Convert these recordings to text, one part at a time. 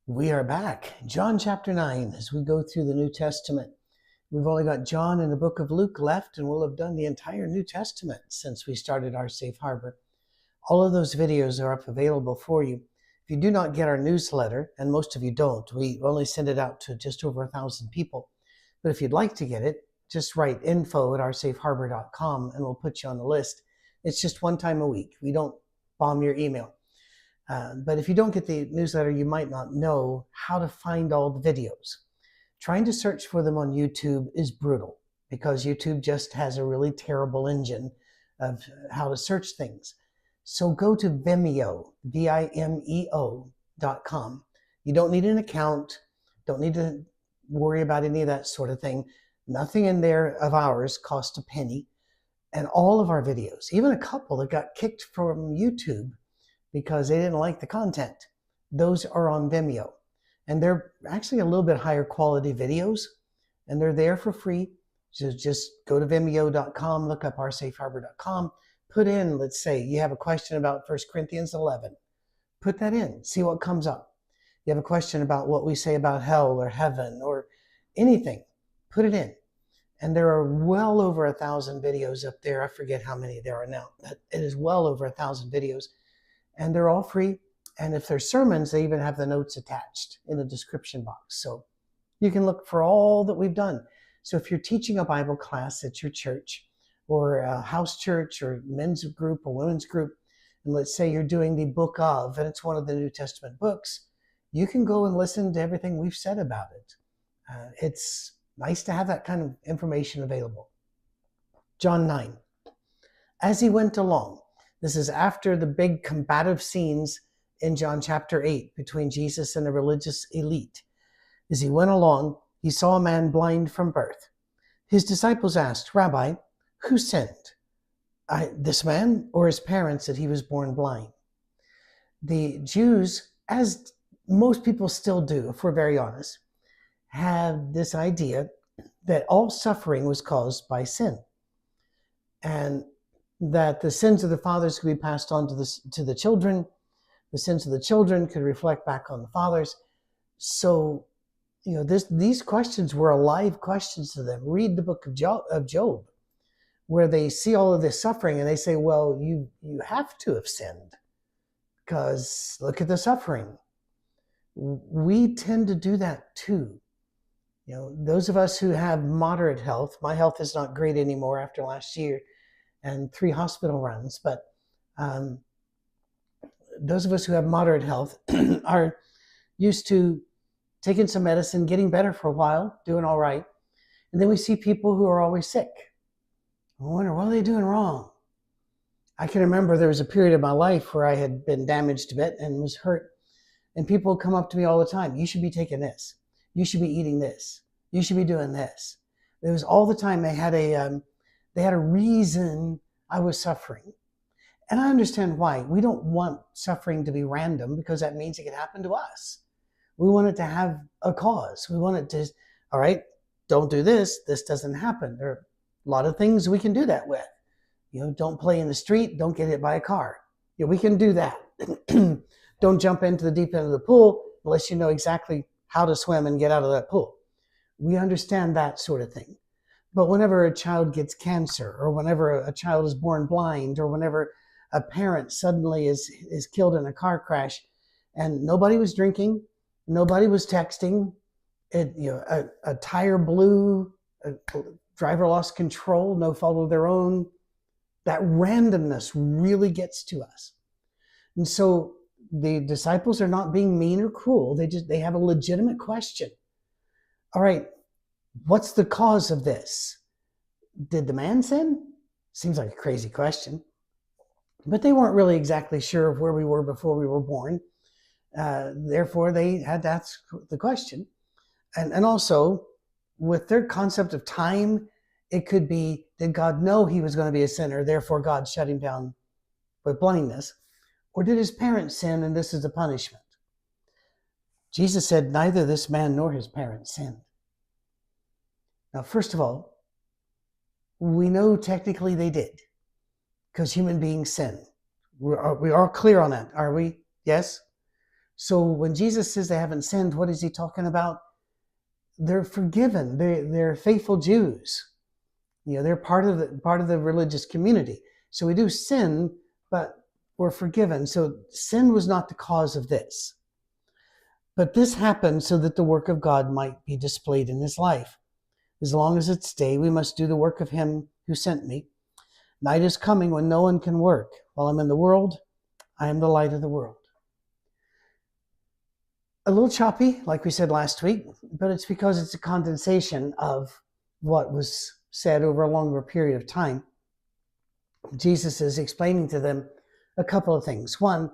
We are back. John chapter 9, as we go through the New Testament. We've only got John and the book of Luke left, and we'll have done the entire New Testament since we started our Safe Harbor. All of those videos are up available for you. If you do not get our newsletter, and most of you don't, we only send it out to just over 1,000 people. But if you'd like to get it, just write info@oursafeharbor.com and we'll put you on the list. It's just one time a week. We don't bomb your email. But if you don't get the newsletter, you might not know how to find all the videos. Trying to search for them on YouTube is brutal because YouTube just has a really terrible engine of how to search things. So go to Vimeo, Vimeo.com. You don't need an account, don't need to worry about any of that sort of thing. Nothing in there of ours cost a penny. And all of our videos, even a couple that got kicked from YouTube because they didn't like the content, those are on Vimeo. And they're actually a little bit higher quality videos, and they're there for free. So just go to Vimeo.com, look up oursafeharbor.com, put in, let's say you have a question about 1 Corinthians 11. Put that in, see what comes up. You have a question about what we say about hell or heaven or anything, put it in. And there are well over 1,000 videos up there. I forget how many there are now, but it is well over 1,000 videos. And they're all free. And if they're sermons, they even have the notes attached in the description box. So you can look for all that we've done. So if you're teaching a Bible class at your church or a house church or men's group or women's group, and let's say you're doing the book of, and it's one of the New Testament books, you can go and listen to everything we've said about it. It's nice to have that kind of information available. John 9. As he went along, this is after the big combative scenes in John chapter 8 between Jesus and the religious elite. As he went along, he saw a man blind from birth. His disciples asked, "Rabbi, who sinned? This man or his parents that he was born blind?" The Jews, as most people still do, if we're very honest, have this idea that all suffering was caused by sin, and that the sins of the fathers could be passed on to the children. The sins of the children could reflect back on the fathers. So, these questions were alive questions to them. Read the book of Job, where they see all of this suffering and they say, well, you have to have sinned because look at the suffering. We tend to do that too. Those of us who have moderate health, my health is not great anymore after last year and 3 hospital runs, but those of us who have moderate health are used to taking some medicine, getting better for a while, doing all right. And then we see people who are always sick. I wonder, what are they doing wrong? I can remember there was a period of my life where I had been damaged a bit and was hurt. And people would come up to me all the time. You should be taking this. You should be eating this. You should be doing this. It was all the time they had a reason I was suffering. And I understand why. We don't want suffering to be random because that means it can happen to us. We want it to have a cause. We want it to, all right, don't do this. This doesn't happen. There are a lot of things we can do that with. Don't play in the street. Don't get hit by a car. We can do that. Don't jump into the deep end of the pool unless you know exactly how to swim and get out of that pool. We understand that sort of thing. But whenever a child gets cancer, or whenever a child is born blind, or whenever a parent suddenly is killed in a car crash, and nobody was drinking, nobody was texting, a tire blew, a driver lost control, no fault of their own, that randomness really gets to us. And so the disciples are not being mean or cruel. They have a legitimate question. All right, what's the cause of this? Did the man sin? Seems like a crazy question. But they weren't really exactly sure of where we were before we were born. Therefore, they had to ask the question. And also, with their concept of time, it could be, did God know he was going to be a sinner, therefore God shut him down with blindness? Or did his parents sin and this is the punishment? Jesus said, neither this man nor his parents sinned. Now, first of all, we know technically they did, because human beings sin. We are clear on that, are we? Yes? So when Jesus says they haven't sinned, what is he talking about? They're forgiven. They're faithful Jews. They're part of the religious community. So we do sin, but we're forgiven. So sin was not the cause of this. But this happened so that the work of God might be displayed in his life. As long as it's day, we must do the work of him who sent me. Night is coming when no one can work. While I'm in the world, I am the light of the world. A little choppy, like we said last week, but it's because it's a condensation of what was said over a longer period of time. Jesus is explaining to them a couple of things. One,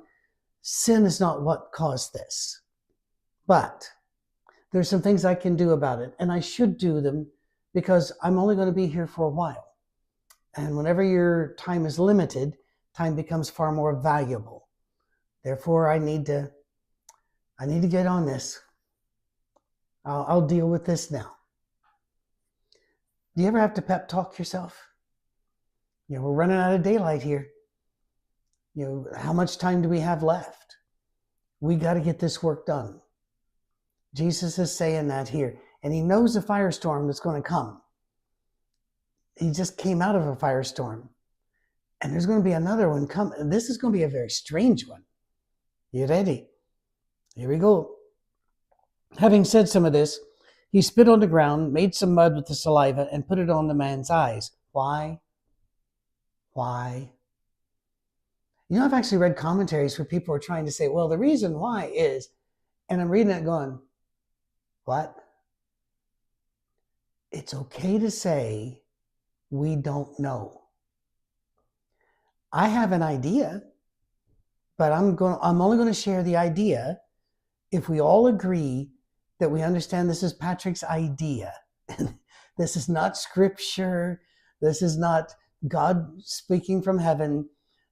sin is not what caused this, but there's some things I can do about it, and I should do them because I'm only going to be here for a while. And whenever your time is limited, time becomes far more valuable. Therefore, I need to get on this. I'll deal with this now. Do you ever have to pep talk yourself? We're running out of daylight here. How much time do we have left? We got to get this work done. Jesus is saying that here. And he knows the firestorm that's going to come. He just came out of a firestorm. And there's going to be another one coming. This is going to be a very strange one. You ready? Here we go. Having said some of this, he spit on the ground, made some mud with the saliva, and put it on the man's eyes. Why? Why? I've actually read commentaries where people are trying to say, well, the reason why is, and I'm reading it going, what? It's okay to say we don't know. I have an idea, but I'm only going to share the idea if we all agree that we understand this is Patrick's idea. This is not scripture. This is not God speaking from heaven.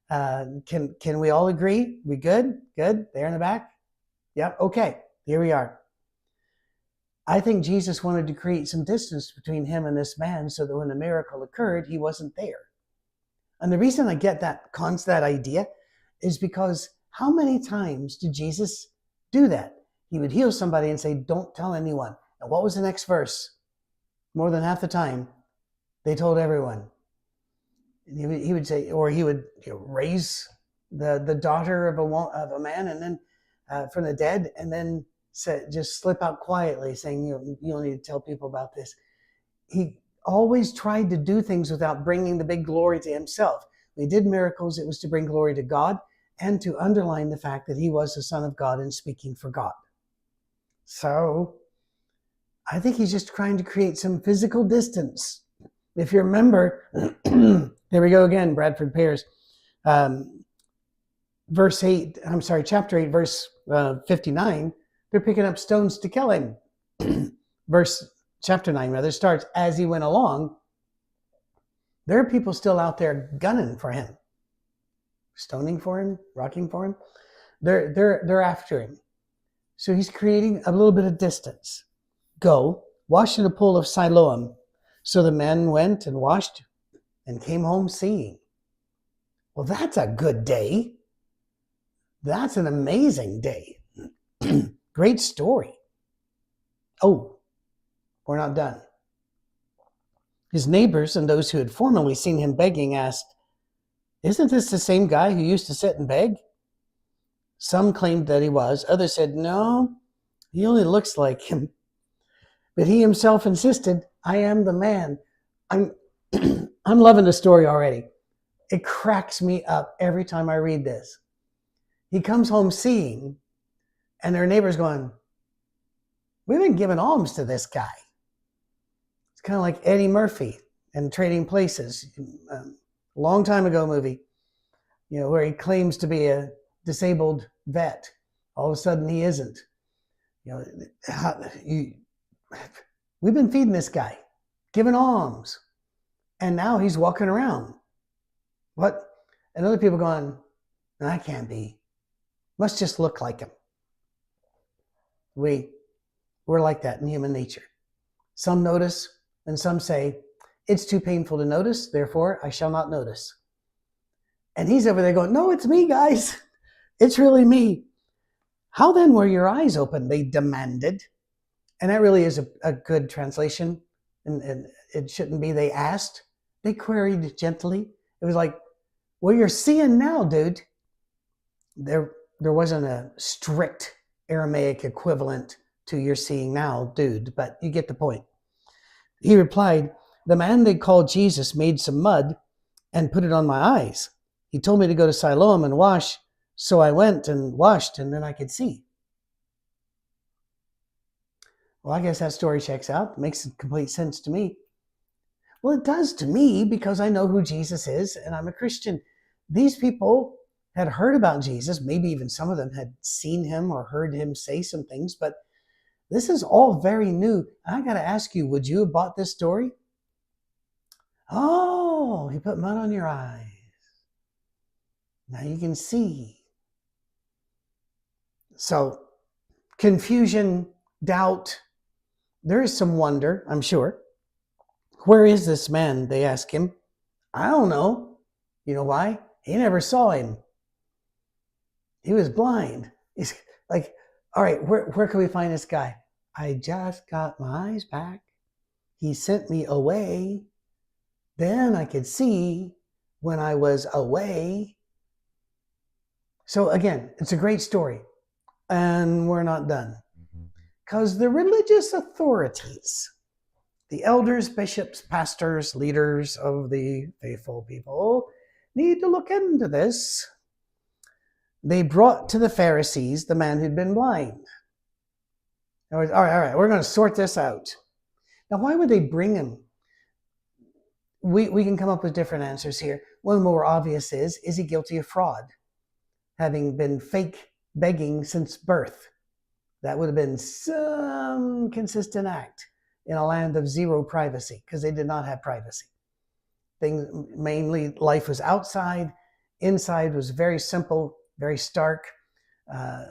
Can we all agree? We good? Good? There in the back? Yep. Okay. Here we are. I think Jesus wanted to create some distance between him and this man so that when the miracle occurred, he wasn't there. And the reason I get that idea is because how many times did Jesus do that? He would heal somebody and say, don't tell anyone. And what was the next verse? More than half the time, they told everyone. He would say, or he would raise the daughter of a man and then from the dead, and then just slip out quietly saying, you don't need to tell people about this. He always tried to do things without bringing the big glory to himself. When he did miracles, it was to bring glory to God and to underline the fact that he was the Son of God and speaking for God. So I think he's just trying to create some physical distance. If you remember, there we go again, Bradford Pears. Chapter 8, verse 59, they're picking up stones to kill him. Chapter 9 starts, as he went along, there are people still out there gunning for him, stoning for him, rocking for him. They're after him. So he's creating a little bit of distance. Go, wash in the pool of Siloam. So the men went and washed and came home seeing. Well, that's a good day. That's an amazing day. Great story. Oh, we're not done. His neighbors and those who had formerly seen him begging asked, isn't this the same guy who used to sit and beg? Some claimed that he was. Others said, no, he only looks like him. But he himself insisted, I am the man. I'm loving the story already. It cracks me up every time I read this. He comes home seeing, and their neighbor's going, we've been giving alms to this guy. It's kind of like Eddie Murphy and Trading Places, a long time ago movie, where he claims to be a disabled vet. All of a sudden he isn't. We've been feeding this guy, giving alms, and now he's walking around. What? And other people going, no, that can't be. Must just look like him. We're like that in human nature. Some notice, and some say, it's too painful to notice, therefore I shall not notice. And he's over there going, no, it's me, guys. It's really me. How then were your eyes open? They demanded. And that really is a good translation. And it shouldn't be they asked. They queried gently. It was like, well, you're seeing now, dude. There wasn't a strict Aramaic equivalent to you're seeing now, dude, but you get the point. He replied, the man they called Jesus made some mud and put it on my eyes. He told me to go to Siloam and wash, so I went and washed, and then I could see. Well, I guess that story checks out. It makes complete sense to me. Well, it does to me because I know who Jesus is and I'm a Christian. These people had heard about Jesus. Maybe even some of them had seen him or heard him say some things, but this is all very new. I got to ask you, would you have bought this story? Oh, he put mud on your eyes. Now you can see. So, confusion, doubt. There is some wonder, I'm sure. Where is this man? They ask him. I don't know. You know why? He never saw him. He was blind. He's like, all right, where can we find this guy? I just got my eyes back. He sent me away. Then I could see when I was away. So again, it's a great story. And we're not done. Because the religious authorities, the elders, bishops, pastors, leaders of the faithful people, need to look into this. They brought to the Pharisees the man who'd been blind. All right, we're going to sort this out. Now, why would they bring him? We can come up with different answers here. One of the more obvious is he guilty of fraud? Having been fake begging since birth. That would have been some consistent act in a land of zero privacy, because they did not have privacy. Things, mainly life was outside. Inside was very simple, very stark.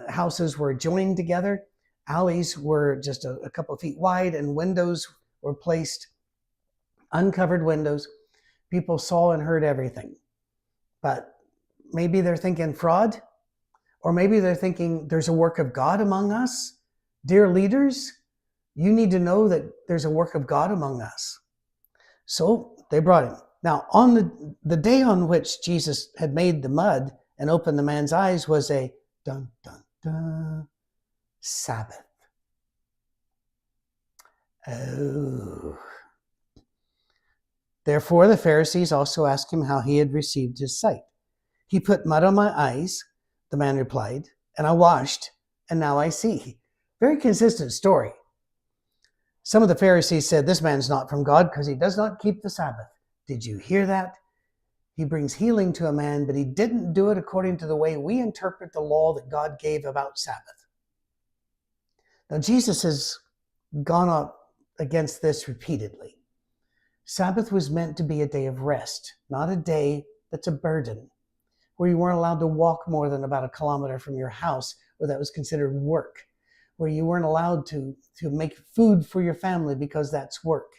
Houses were joined together. Alleys were just a couple of feet wide, and windows were placed, uncovered windows. People saw and heard everything. But maybe they're thinking fraud, or maybe they're thinking there's a work of God among us. Dear leaders, you need to know that there's a work of God among us. So they brought him. Now, on the day on which Jesus had made the mud and opened the man's eyes was a dun, dun, dun, Sabbath. Oh. Therefore, the Pharisees also asked him how he had received his sight. He put mud on my eyes, the man replied, and I washed, and now I see. Very consistent story. Some of the Pharisees said, this man's not from God because he does not keep the Sabbath. Did you hear that? He brings healing to a man, but he didn't do it according to the way we interpret the law that God gave about Sabbath. Now, Jesus has gone up against this repeatedly. Sabbath was meant to be a day of rest, not a day that's a burden, where you weren't allowed to walk more than about 1 kilometer from your house, where that was considered work, where you weren't allowed to make food for your family because that's work.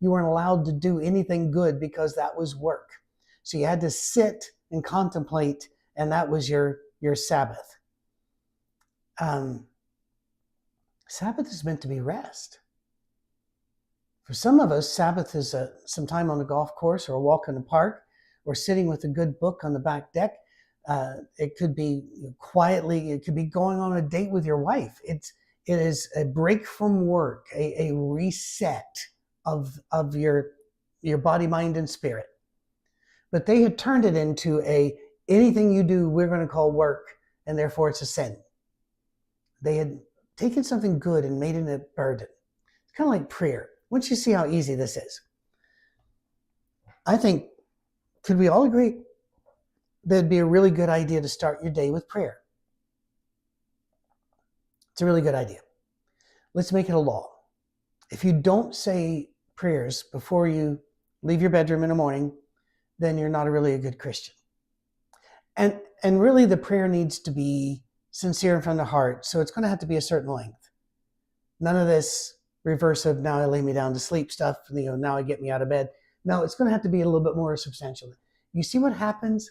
You weren't allowed to do anything good because that was work. So you had to sit and contemplate, and that was your Sabbath. Sabbath is meant to be rest. For some of us, Sabbath is some time on the golf course or a walk in the park or sitting with a good book on the back deck. It could be quietly, it could be going on a date with your wife. It is a break from work, a reset of your body, mind, and spirit. But they had turned it into anything you do, we're going to call work, and therefore it's a sin. They had taken something good and made it a burden. It's kind of like prayer. Once you see how easy this is, I think, could we all agree that it'd be a really good idea to start your day with prayer? It's a really good idea. Let's make it a law. If you don't say prayers before you leave your bedroom in the morning, then you're not really a good Christian. And really the prayer needs to be sincere and from the heart, so it's going to have to be a certain length. None of this reverse of now I lay me down to sleep stuff, now I get me out of bed. No, it's going to have to be a little bit more substantial. You see what happens?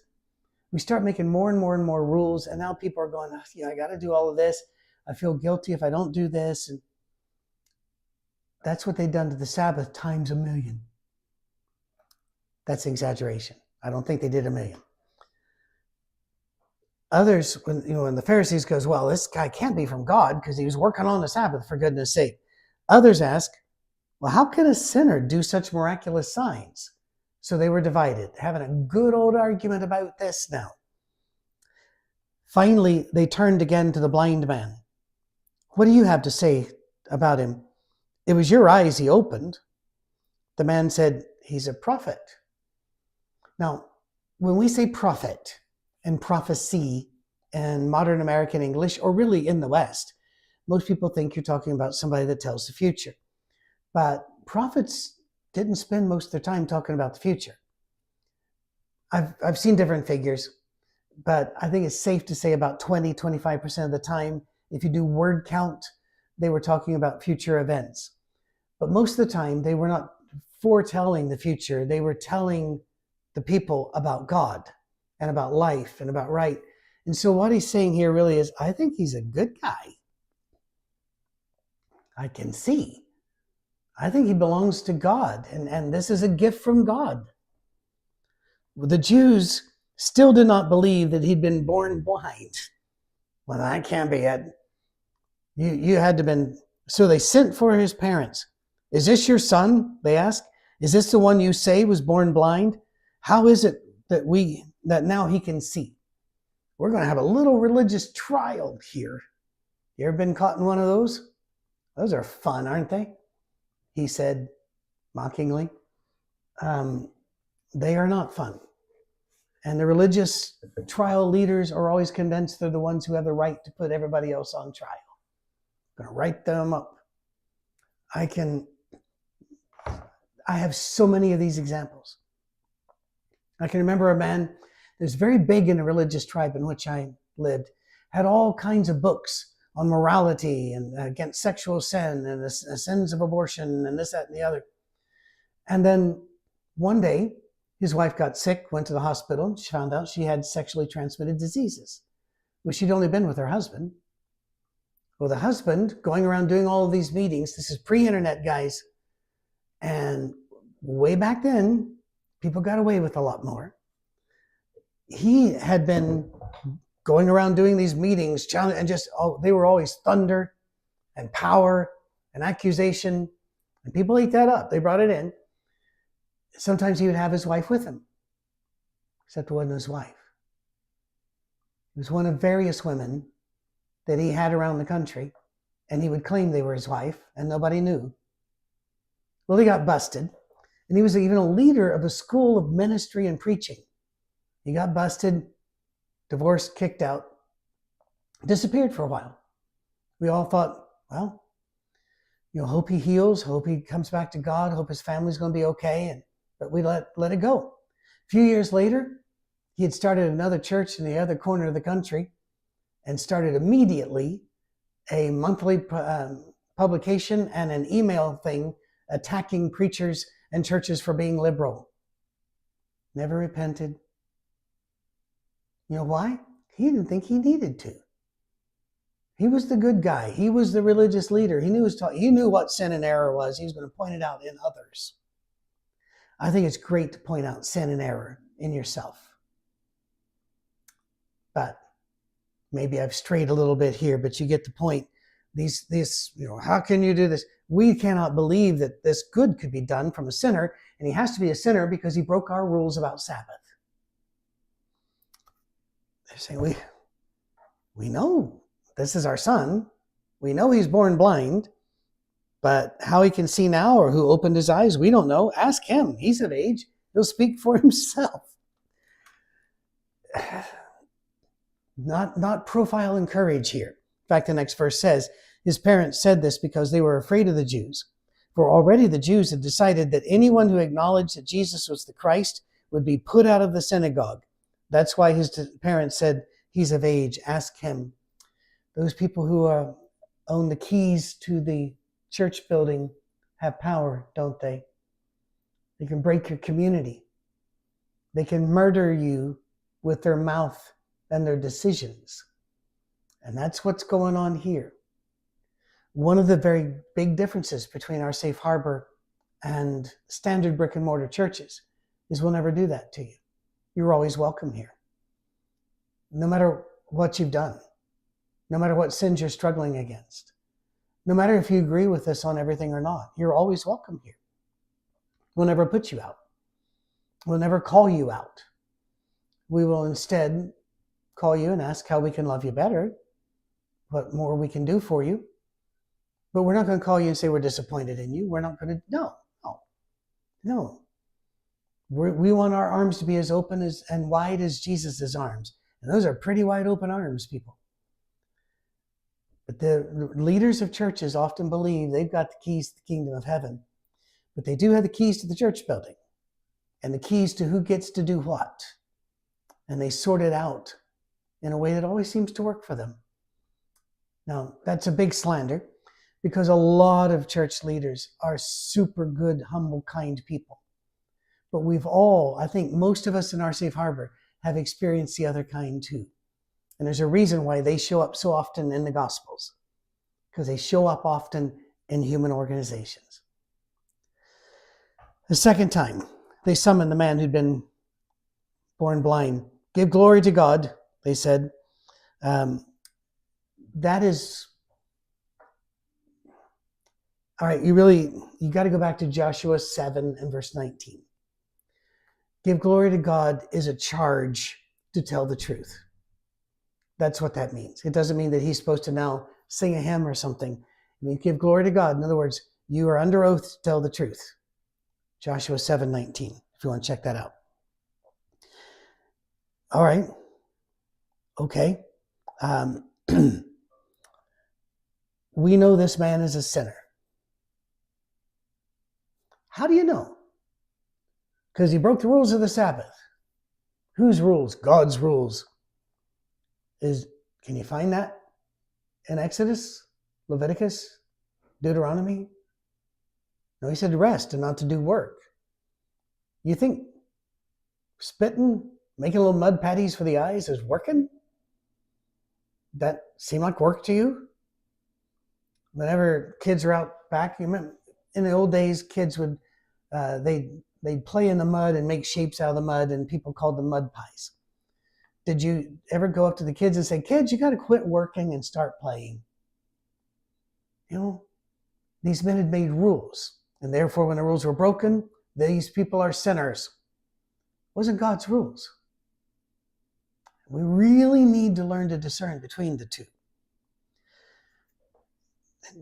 We start making more and more and more rules, and now people are going, I got to do all of this. I feel guilty if I don't do this. And that's what they've done to the Sabbath times 1,000,000. That's exaggeration. I don't think they did 1,000,000. Others, when the Pharisees goes, well, this guy can't be from God because he was working on the Sabbath, for goodness sake. Others ask, well, how can a sinner do such miraculous signs? So they were divided, having a good old argument about this now. Finally, they turned again to the blind man. What do you have to say about him? It was your eyes he opened. The man said, he's a prophet. Now, when we say prophet and prophecy in modern American English, or really in the West, most people think you're talking about somebody that tells the future. But prophets didn't spend most of their time talking about the future. I've seen different figures, but I think it's safe to say about 20-25% of the time, if you do word count, they were talking about future events. But most of the time, they were not foretelling the future. They were telling the people about God and about life and about right. And so what he's saying here really is, I think he's a good guy. I can see. I think he belongs to God, and this is a gift from God. The Jews still did not believe that he'd been born blind. Well, that can't be it. You had to have been. So they sent for his parents. Is this your son? They asked. Is this the one you say was born blind? How is it that now he can see? We're going to have a little religious trial here. You ever been caught in one of those? Those are fun, aren't they? He said mockingly. They are not fun. And the religious trial leaders are always convinced they're the ones who have the right to put everybody else on trial. I'm going to write them up. I have so many of these examples. I can remember a man that was very big in a religious tribe in which I lived, had all kinds of books on morality and against sexual sin and the sins of abortion and this, that, and the other. And then one day, his wife got sick, went to the hospital, and she found out she had sexually transmitted diseases. Well, she'd only been with her husband. Well, the husband, going around doing all of these meetings, this is pre-internet, guys, and way back then, people got away with a lot more. He had been going around doing these meetings, and they were always thunder and power and accusation, and people ate that up. They brought it in. Sometimes he would have his wife with him, except it wasn't his wife. It was one of various women that he had around the country, and he would claim they were his wife, and nobody knew. Well, he got busted, and he was even a leader of a school of ministry and preaching. He got busted, divorced, kicked out, disappeared for a while. We all thought, well, hope he heals, hope he comes back to God, hope his family's going to be okay, but we let it go. A few years later, he had started another church in the other corner of the country and started immediately a monthly publication and an email thing attacking preachers and churches for being liberal. Never repented. You know why? He didn't think he needed to. He was the good guy. He was the religious leader. He knew what sin and error was. He was going to point it out in others. I think it's great to point out sin and error in yourself. But maybe I've strayed a little bit here, but you get the point. How can you do this? We cannot believe that this good could be done from a sinner, and he has to be a sinner because he broke our rules about Sabbath. They're saying, we know this is our son. We know he's born blind, but how he can see now or who opened his eyes, we don't know. Ask him. He's of age. He'll speak for himself. Not profile and courage here. In fact, the next verse says, his parents said this because they were afraid of the Jews. For already the Jews had decided that anyone who acknowledged that Jesus was the Christ would be put out of the synagogue. That's why his parents said, he's of age, ask him. Those people who own the keys to the church building have power, don't they? They can break your community. They can murder you with their mouth and their decisions. And that's what's going on here. One of the very big differences between our safe harbor and standard brick and mortar churches is we'll never do that to you. You're always welcome here. No matter what you've done, no matter what sins you're struggling against, no matter if you agree with us on everything or not, you're always welcome here. We'll never put you out. We'll never call you out. We will instead call you and ask how we can love you better, what more we can do for you. But we're not going to call you and say we're disappointed in you. We're not going to, no. We want our arms to be as open and wide as Jesus' arms. And those are pretty wide open arms, people. But the leaders of churches often believe they've got the keys to the kingdom of heaven. But they do have the keys to the church building and the keys to who gets to do what. And they sort it out in a way that always seems to work for them. Now, that's a big slander because a lot of church leaders are super good, humble, kind people. But we've all, I think most of us in our safe harbor have experienced the other kind too. And there's a reason why they show up so often in the Gospels, because they show up often in human organizations. The second time, they summoned the man who'd been born blind. Give glory to God, they said. That is, all right, you got to go back to Joshua 7 and verse 19. Give glory to God is a charge to tell the truth. That's what that means. It doesn't mean that he's supposed to now sing a hymn or something. It means give glory to God. In other words, you are under oath to tell the truth. Joshua 7:19, if you want to check that out. All right. Okay. We know this man is a sinner. How do you know? Because he broke the rules of the Sabbath. Whose rules? God's rules. Can you find that in Exodus, Leviticus, Deuteronomy? No, he said to rest and not to do work. You think spitting, making little mud patties for the eyes is working? That seem like work to you? Whenever kids are out back, you remember in the old days, kids would, they'd play in the mud and make shapes out of the mud, and people called them mud pies. Did you ever go up to the kids and say, kids, you got to quit working and start playing? You know, these men had made rules, and therefore when the rules were broken, these people are sinners. It wasn't God's rules. We really need to learn to discern between the two.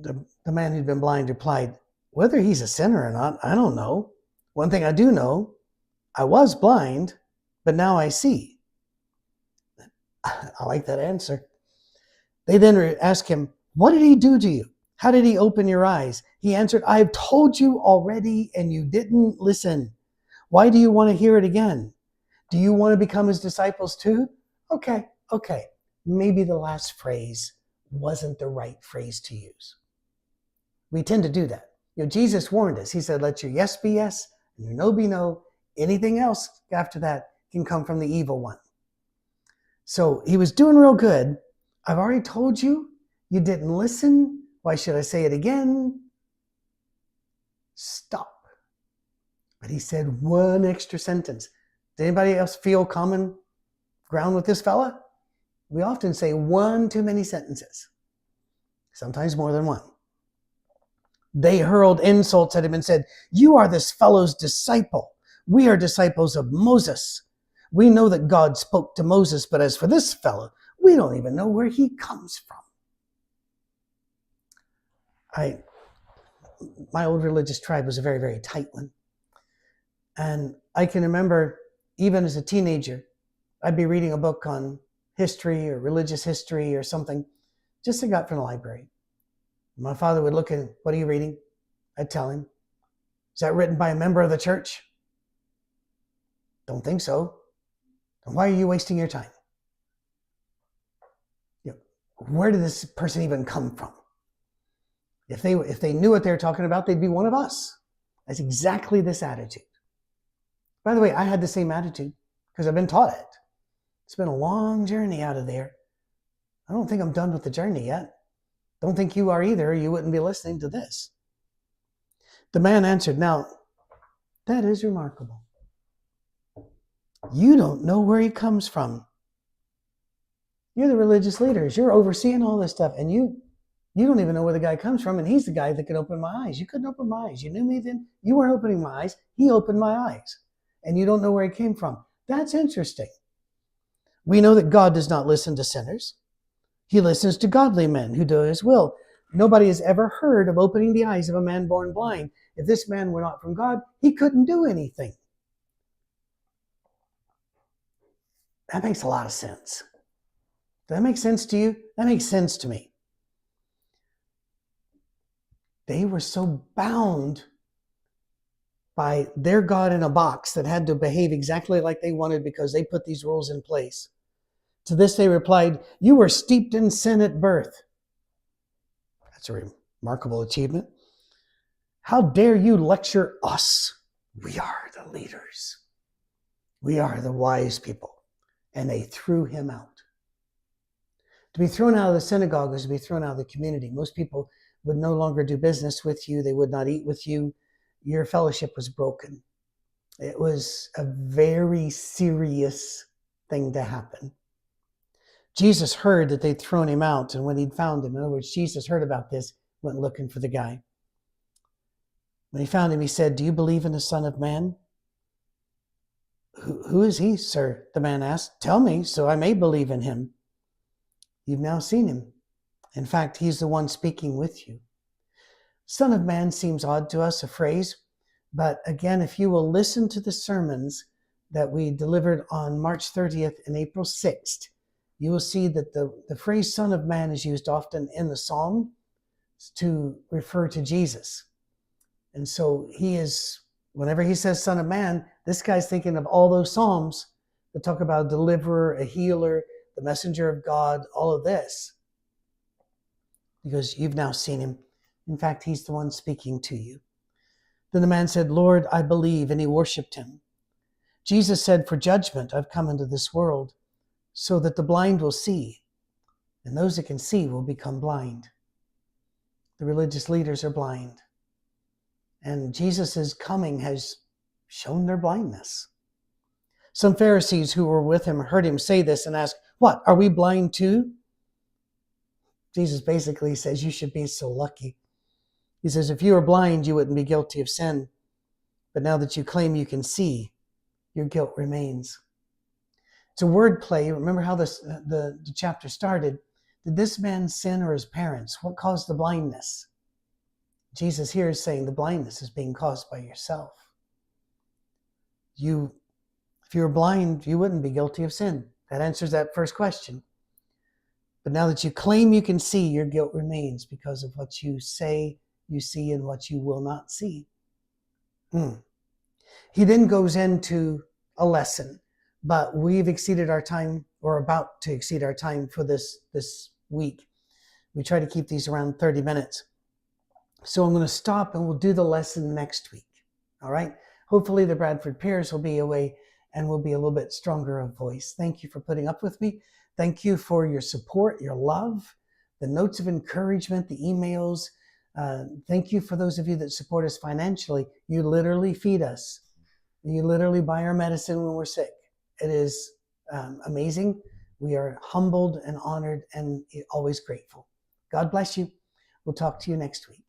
The man who'd been blind replied, whether he's a sinner or not, I don't know. One thing I do know, I was blind, but now I see. I like that answer. They then asked him, what did he do to you? How did he open your eyes? He answered, I've told you already and you didn't listen. Why do you want to hear it again? Do you want to become his disciples too? Okay. Maybe the last phrase wasn't the right phrase to use. We tend to do that. Jesus warned us. He said, let your yes be yes and your no be no. Anything else after that can come from the evil one. So he was doing real good. I've already told you, you didn't listen. Why should I say it again? Stop. But he said one extra sentence. Did anybody else feel common ground with this fella? We often say one too many sentences, sometimes more than one. They hurled insults at him and said, you are this fellow's disciple. We are disciples of Moses. We know that God spoke to Moses, but as for this fellow, we don't even know where he comes from. My old religious tribe was a very, very tight one. And I can remember, even as a teenager, I'd be reading a book on history or religious history or something, just I got from the library. My father would look at, what are you reading? I'd tell him, is that written by a member of the church? Don't think so. Then why are you wasting your time? Where did this person even come from? If they knew what they were talking about, they'd be one of us. That's exactly this attitude. By the way, I had the same attitude because I've been taught it. It's been a long journey out of there. I don't think I'm done with the journey yet. Don't think you are either. You wouldn't be listening to this. The man answered, now, that is remarkable. You don't know where he comes from. You're the religious leaders. You're overseeing all this stuff. And you don't even know where the guy comes from. And he's the guy that could open my eyes. You couldn't open my eyes. You knew me then. You weren't opening my eyes. He opened my eyes. And you don't know where he came from. That's interesting. We know that God does not listen to sinners. He listens to godly men who do his will. Nobody has ever heard of opening the eyes of a man born blind. If this man were not from God, he couldn't do anything. That makes a lot of sense. Does that make sense to you? That makes sense to me. They were so bound by their God in a box that had to behave exactly like they wanted because they put these rules in place. To this they replied, you were steeped in sin at birth. That's a remarkable achievement. How dare you lecture us? We are the leaders. We are the wise people. And they threw him out. To be thrown out of the synagogue is to be thrown out of the community. Most people would no longer do business with you. They would not eat with you. Your fellowship was broken. It was a very serious thing to happen. Jesus heard that they'd thrown him out, and when he'd found him, in other words, Jesus heard about this, went looking for the guy. When he found him, he said, do you believe in the Son of Man? Who is he, sir? The man asked. Tell me, so I may believe in him. You've now seen him. In fact, he's the one speaking with you. Son of Man seems odd to us, a phrase. But again, if you will listen to the sermons that we delivered on March 30th and April 6th, you will see that the phrase Son of Man is used often in the psalm to refer to Jesus. And so he is, whenever he says Son of Man, this guy's thinking of all those psalms that talk about a deliverer, a healer, the messenger of God, all of this. Because you've now seen him. In fact, he's the one speaking to you. Then the man said, Lord, I believe, and he worshiped him. Jesus said, for judgment I've come into this world, so that the blind will see, and those that can see will become blind. The religious leaders are blind. And Jesus' coming has shown their blindness. Some Pharisees who were with him heard him say this and asked, what, are we blind too? Jesus basically says, you should be so lucky. He says, if you were blind, you wouldn't be guilty of sin. But now that you claim you can see, your guilt remains. It's a word play. Remember how the chapter started. Did this man sin or his parents? What caused the blindness? Jesus here is saying the blindness is being caused by yourself. If you were blind, you wouldn't be guilty of sin. That answers that first question. But now that you claim you can see, your guilt remains because of what you say you see and what you will not see. He then goes into a lesson, but we've exceeded our time, or about to exceed our time for this week. We try to keep these around 30 minutes. So I'm going to stop and we'll do the lesson next week. All right? Hopefully the Bradford peers will be away and will be a little bit stronger of voice. Thank you for putting up with me. Thank you for your support, your love, the notes of encouragement, the emails. Thank you for those of you that support us financially. You literally feed us. You literally buy our medicine when we're sick. It is amazing. We are humbled and honored and always grateful. God bless you. We'll talk to you next week.